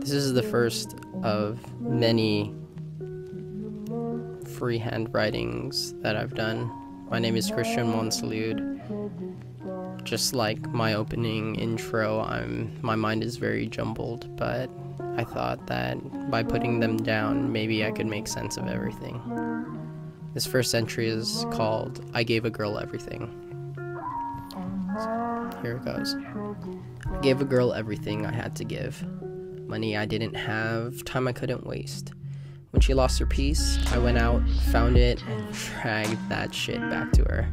This is the first of many freehand writings that I've done. My name is Cristian Monsalud. Just like my opening intro, my mind is very jumbled, but I thought that by putting them down, maybe I could make sense of everything. This first entry is called I Gave a Girl Everything. So, here it goes. I gave a girl everything I had to give. Money I didn't have, time I couldn't waste. When she lost her peace, I went out, found it, and dragged that shit back to her.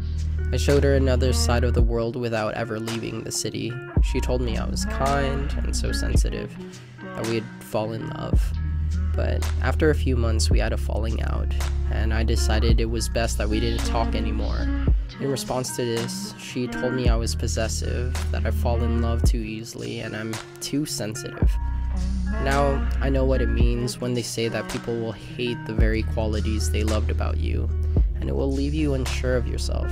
I showed her another side of the world without ever leaving the city. She told me I was kind and so sensitive, that we'd fall in love. But after a few months, we had a falling out, and I decided it was best that we didn't talk anymore. In response to this, she told me I was possessive, that I fall in love too easily, and I'm too sensitive. Now, I know what it means when they say that people will hate the very qualities they loved about you, and it will leave you unsure of yourself.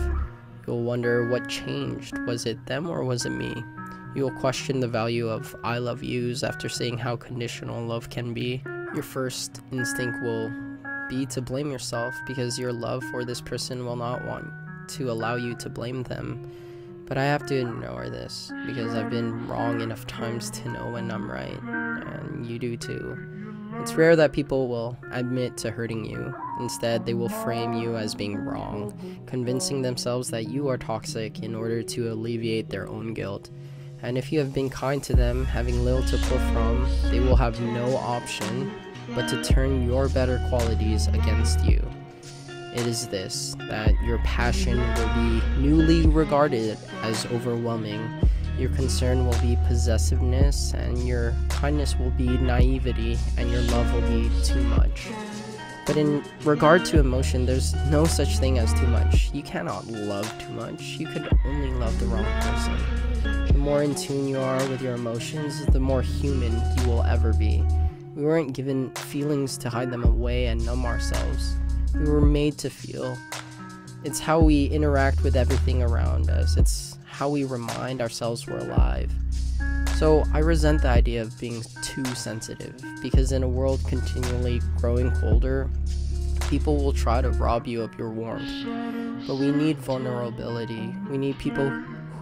You'll wonder what changed. Was it them or was it me? You'll question the value of I love yous after seeing how conditional love can be. Your first instinct will be to blame yourself because your love for this person will not want to allow you to blame them. But I have to ignore this because I've been wrong enough times to know when I'm right, and you do too. It's rare that people will admit to hurting you. Instead, they will frame you as being wrong, convincing themselves that you are toxic in order to alleviate their own guilt. And if you have been kind to them, having little to pull from, they will have no option but to turn your better qualities against you. It is this, that your passion will be newly regarded as overwhelming. Your concern will be possessiveness, and your kindness will be naivety, and your love will be too much. But in regard to emotion, there's no such thing as too much. You cannot love too much. You could only love the wrong person. The more in tune you are with your emotions, the more human you will ever be. We weren't given feelings to hide them away and numb ourselves. We were made to feel. It's how we interact with everything around us. It's how we remind ourselves we're alive. So I resent the idea of being too sensitive, because in a world continually growing colder, people will try to rob you of your warmth. But we need vulnerability. We need people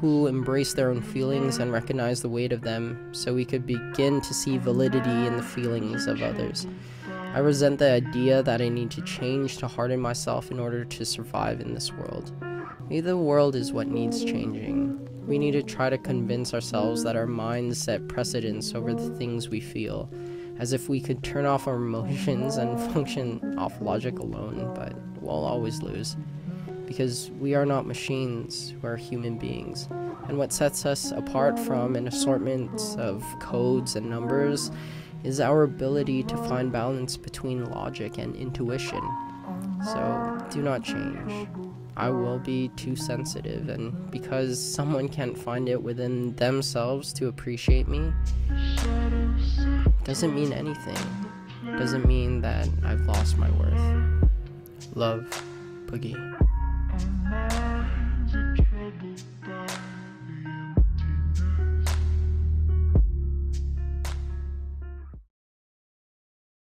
who embrace their own feelings and recognize the weight of them, so we could begin to see validity in the feelings of others. I resent the idea that I need to change to harden myself in order to survive in this world. Maybe the world is what needs changing. We need to try to convince ourselves that our minds set precedence over the things we feel, as if we could turn off our emotions and function off logic alone, but we'll always lose. Because we are not machines, we're human beings. And what sets us apart from an assortment of codes and numbers is our ability to find balance between logic and intuition. So, do not change. I will be too sensitive, and because someone can't find it within themselves to appreciate me, doesn't mean anything. Doesn't mean that I've lost my worth. Love, Boogie.